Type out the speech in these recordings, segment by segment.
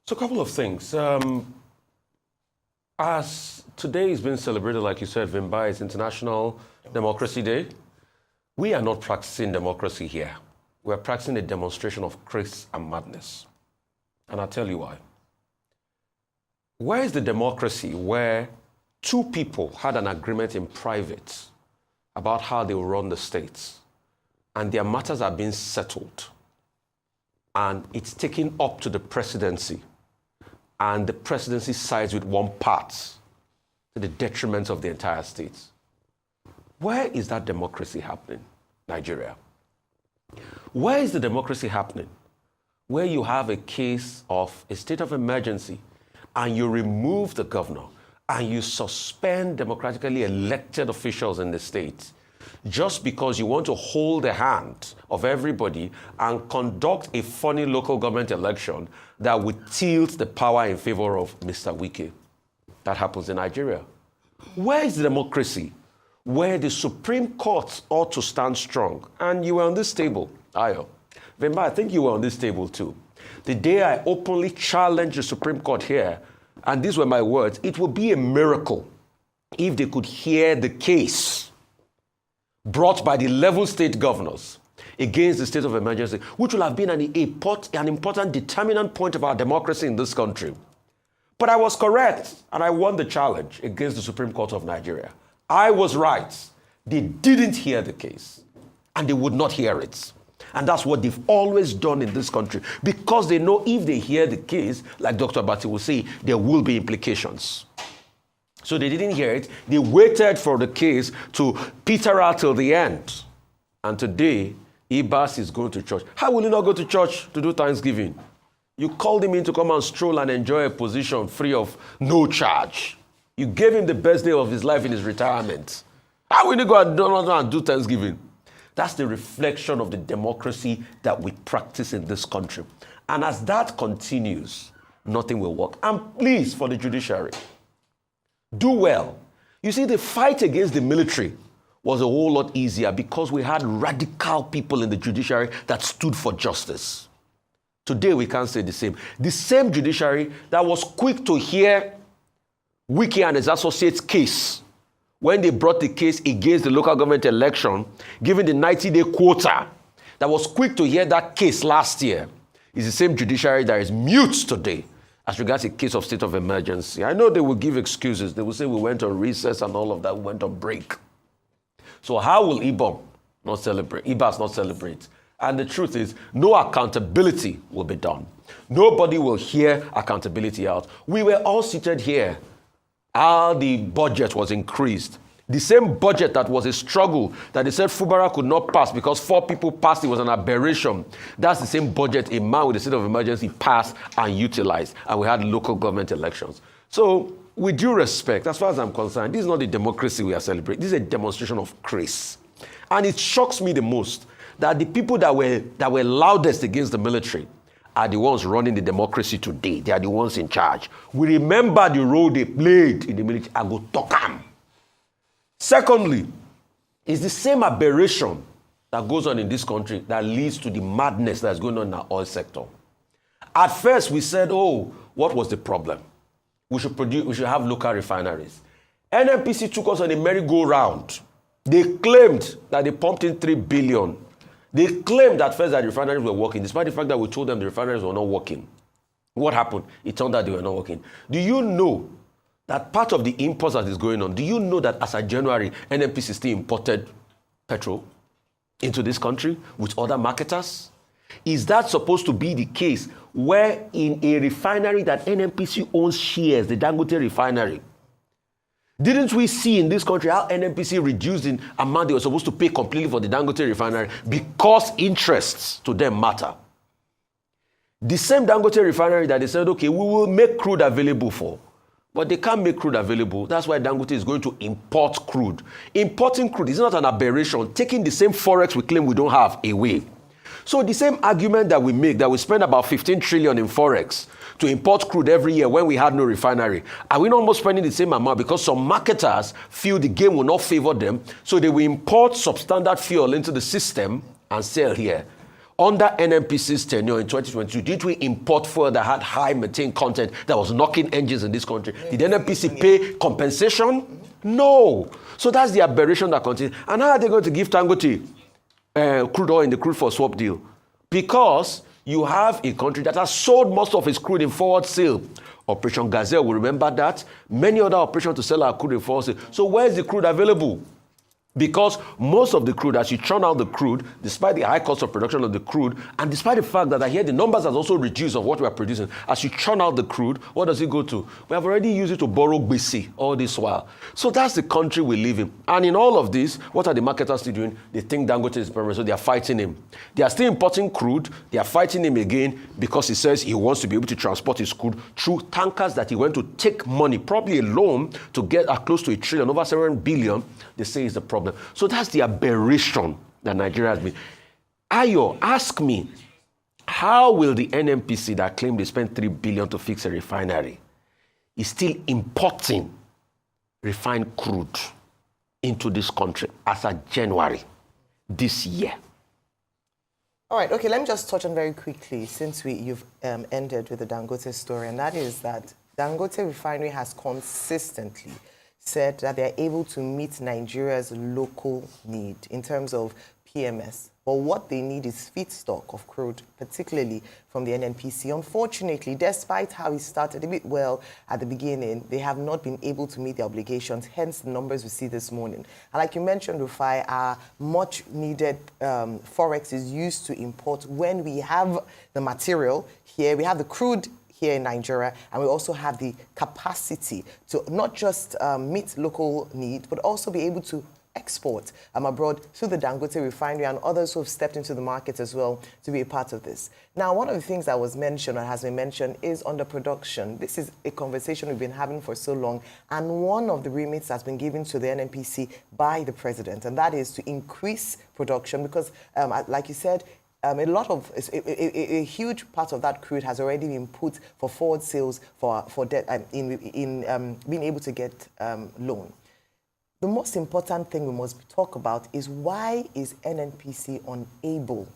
So a couple of things. As today is being celebrated, like you said, Vimba, is International Democracy Day, we are not practicing democracy here. We are practicing a demonstration of craze and madness. And I'll tell you why. Where is the democracy where two people had an agreement in private about how they will run the states, and their matters are being settled, and it's taken up to the presidency, and the presidency sides with one part to the detriment of the entire state? Where is that democracy happening? Nigeria. Where is the democracy happening? Where you have a case of a state of emergency and you remove the governor and you suspend democratically elected officials in the state just because you want to hold the hand of everybody and conduct a funny local government election that would tilt the power in favor of Mr. Wike. That happens in Nigeria. Where is the democracy where the Supreme Court ought to stand strong? And you were on this table, Ayo. Vimba, I think you were on this table too. The day I openly challenged the Supreme Court here, and these were my words, it would be a miracle if they could hear the case brought by the level state governors against the state of emergency, which will have been an important determinant point of our democracy in this country. But I was correct, and I won the challenge against the Supreme Court of Nigeria. I was right. They didn't hear the case, and they would not hear it. And that's what they've always done in this country, because they know if they hear the case, like Dr. Abati will say, there will be implications. So they didn't hear it. They waited for the case to peter out till the end. And today, Ibbas is going to church. How will he not go to church to do Thanksgiving? You called him in to come and stroll and enjoy a position free of no charge. You gave him the best day of his life in his retirement. How will he go and do Thanksgiving? That's the reflection of the democracy that we practice in this country. And as that continues, nothing will work. And please, for the judiciary, do well. You see, the fight against the military was a whole lot easier because we had radical people in the judiciary that stood for justice. Today, we can't say the same. The same judiciary that was quick to hear Wike and his associates' case when they brought the case against the local government election, given the 90-day quota, that was quick to hear that case last year, is the same judiciary that is mute today as regards a case of state of emergency. I know they will give excuses. They will say we went on recess and all of that, we went on break. So how will Ibbas not celebrate? And the truth is, no accountability will be done. Nobody will hear accountability out. We were all seated here. How the budget was increased. The same budget that was a struggle that they said Fubara could not pass because 4 people passed, it was an aberration. That's the same budget a man with a state of emergency passed and utilized. And we had local government elections. So, with due respect, as far as I'm concerned, this is not the democracy we are celebrating. This is a demonstration of grace. And it shocks me the most that the people that were loudest against the military are the ones running the democracy today. They are the ones in charge. We remember the role they played in the military. I go talk them. Secondly, it's the same aberration that goes on in this country that leads to the madness that's going on in our oil sector. At first, we said, oh, what was the problem? We should have local refineries. NNPC took us on a merry-go-round. They claimed that they pumped in 3 billion. They claimed at first that the refineries were working, despite the fact that we told them the refineries were not working. What happened? It turned out they were not working. Do you know that part of the imports that is going on, do you know that as of January, NNPC still imported petrol into this country with other marketers? Is that supposed to be the case where in a refinery that NNPC owns shares, the Dangote refinery, didn't we see in this country how NNPC reduced the amount they were supposed to pay completely for the Dangote refinery because interests to them matter? The same Dangote refinery that they said, okay, we will make crude available for, but they can't make crude available. That's why Dangote is going to import crude. Importing crude is not an aberration, taking the same forex we claim we don't have away. So the same argument that we make, that we spend about 15 trillion in forex to import crude every year when we had no refinery, are we not almost spending the same amount because some marketers feel the game will not favor them, so they will import substandard fuel into the system and sell here? Under NNPC's tenure in 2022, did we import fuel that had high methane content that was knocking engines in this country? Did NNPC pay compensation? No. So that's the aberration that continues. And how are they going to give Dangote crude oil in the crude for swap deal? Because you have a country that has sold most of its crude in forward sale. Operation Gazelle, we remember that. Many other operations to sell our crude in forward sale. So where is the crude available? Because most of the crude, as you churn out the crude, despite the high cost of production of the crude, and despite the fact that I hear the numbers has also reduced of what we are producing, as you churn out the crude, what does it go to? We have already used it to borrow BC all this while. So that's the country we live in. And in all of this, what are the marketers still doing? They think Dangote is permanent, so they are fighting him. They are still importing crude. They are fighting him again because he says he wants to be able to transport his crude through tankers that he went to take money, probably a loan, to get close to $1 trillion, over 7 billion. They say is the problem. So that's the aberration that Nigeria has been. Ayo, ask me, how will the NNPC that claimed they spent $3 billion to fix a refinery is still importing refined crude into this country as of January this year? All right, okay, let me just touch on very quickly, since you've ended with the Dangote story, and that is that Dangote Refinery has consistently said that they're able to meet Nigeria's local need in terms of PMS. But what they need is feedstock of crude, particularly from the NNPC. Unfortunately, despite how it started a bit well at the beginning, they have not been able to meet their obligations, hence the numbers we see this morning. And like you mentioned, Rufai, our much needed forex is used to import when we have the material here, we have the crude here in Nigeria, and we also have the capacity to not just meet local need, but also be able to export abroad through the Dangote refinery and others who have stepped into the market as well to be a part of this. Now, one of the things that was mentioned or has been mentioned is underproduction. This is a conversation we've been having for so long, and one of the remits that's been given to the NNPC by the president, and that is to increase production because, like you said, a huge part of that crude has already been put for forward sales for debt in being able to get loan. The most important thing we must talk about is why is NNPC unable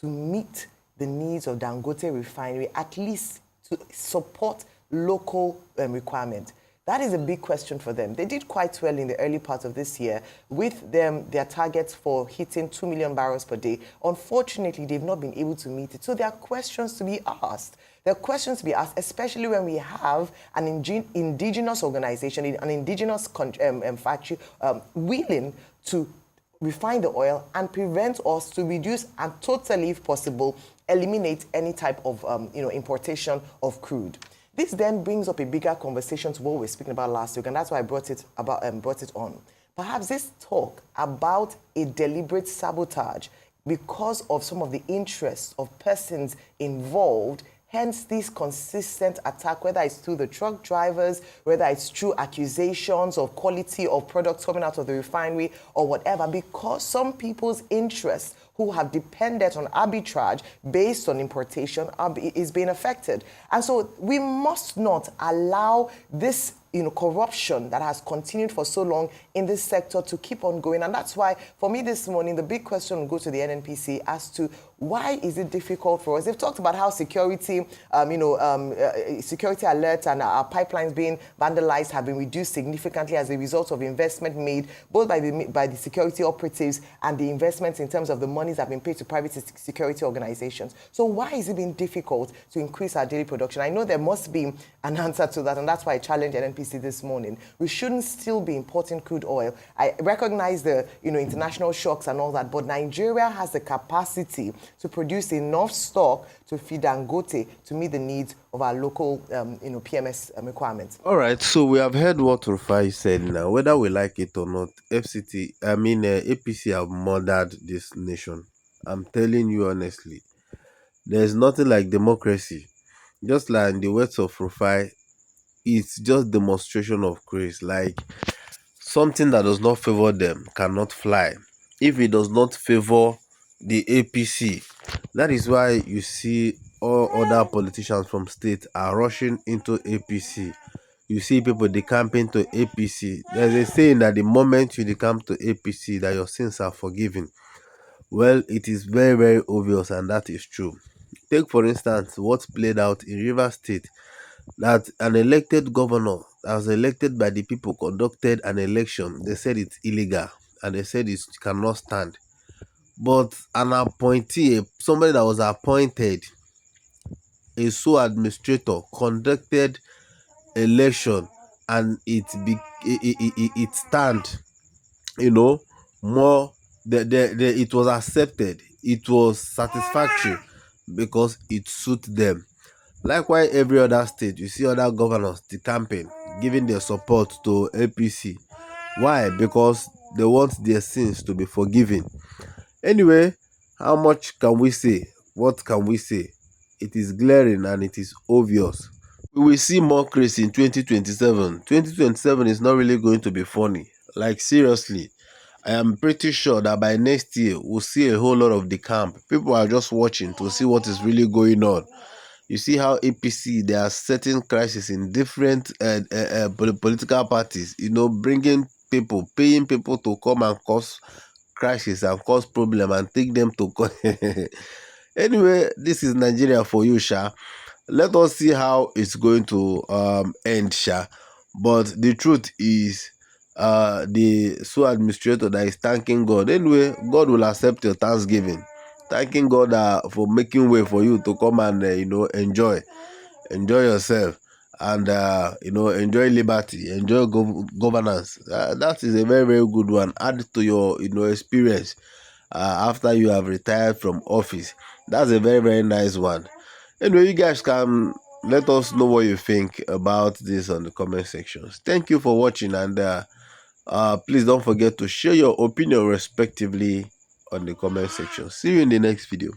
to meet the needs of Dangote refinery, at least to support local requirements? That is a big question for them. They did quite well in the early part of this year with their targets for hitting 2 million barrels per day. Unfortunately, they've not been able to meet it. So there are questions to be asked. There are questions to be asked, especially when we have an indigenous organization, an indigenous factory willing to refine the oil and prevent us to reduce and totally, if possible, eliminate any type of importation of crude. This then brings up a bigger conversation to what we were speaking about last week, and that's why I brought it on. Perhaps this talk about a deliberate sabotage because of some of the interests of persons involved, hence this consistent attack, whether it's through the truck drivers, whether it's through accusations of quality of products coming out of the refinery or whatever, because some people's interests who have depended on arbitrage based on importation is being affected. And so we must not allow this corruption that has continued for so long in this sector to keep on going. And that's why, for me this morning, the big question will go to the NNPC as to why is it difficult for us? They've talked about how security, security alerts and our pipelines being vandalized have been reduced significantly as a result of investment made both by the security operatives and the investments in terms of the monies that have been paid to private security organizations. So why is it being difficult to increase our daily production? I know there must be an answer to that, and that's why I challenged NNPC this morning. We shouldn't still be importing crude oil. I recognize the international shocks and all that, but Nigeria has the capacity to produce enough stock to feed Dangote to meet the needs of our local PMS requirements. All right, so we have heard what Rufai said now. Whether we like it or not, APC have murdered this nation. I'm telling you honestly, there's nothing like democracy. Just like in the words of Rufai, it's just demonstration of grace. Like something that does not favor them cannot fly. If it does not favor the APC, that is why you see all other politicians from state are rushing into APC. You see people decamping to APC. There's a saying that the moment you decamp to APC, that your sins are forgiven. Well, it is very, very obvious, and that is true. Take, for instance, what played out in Rivers State, that an elected governor that was elected by the people conducted an election. They said it's illegal and they said it cannot stand. But an appointee, somebody that was appointed, a sole administrator, conducted election, and it stand, you know, more it was accepted, it was satisfactory because it suit them. Likewise, every other state, you see other governors decamping, giving their support to APC. Why? Because they want their sins to be forgiven. Anyway, how much can we say? What can we say? It is glaring and it is obvious. We will see more craze in 2027. 2027 is not really going to be funny. Like, seriously, I am pretty sure that by next year, we'll see a whole lot of the camp. People are just watching to see what is really going on. You see how APC, there are certain crises in different political parties, bringing people, paying people to come and cause crisis and cause problem and take them to court. Anyway, this is Nigeria for you, Sha. Let us see how it's going to end, Sha. But the truth is, the sole administrator that is thanking God. Anyway, God will accept your thanksgiving. Thanking God for making way for you to come and enjoy yourself, and enjoy liberty, enjoy governance. That is a very, very good one. Add to your experience after you have retired from office. That's a very, very nice one. Anyway, you guys can let us know what you think about this on the comment sections. Thank you for watching, and please don't forget to share your opinion respectively on the comment section. See you in the next video.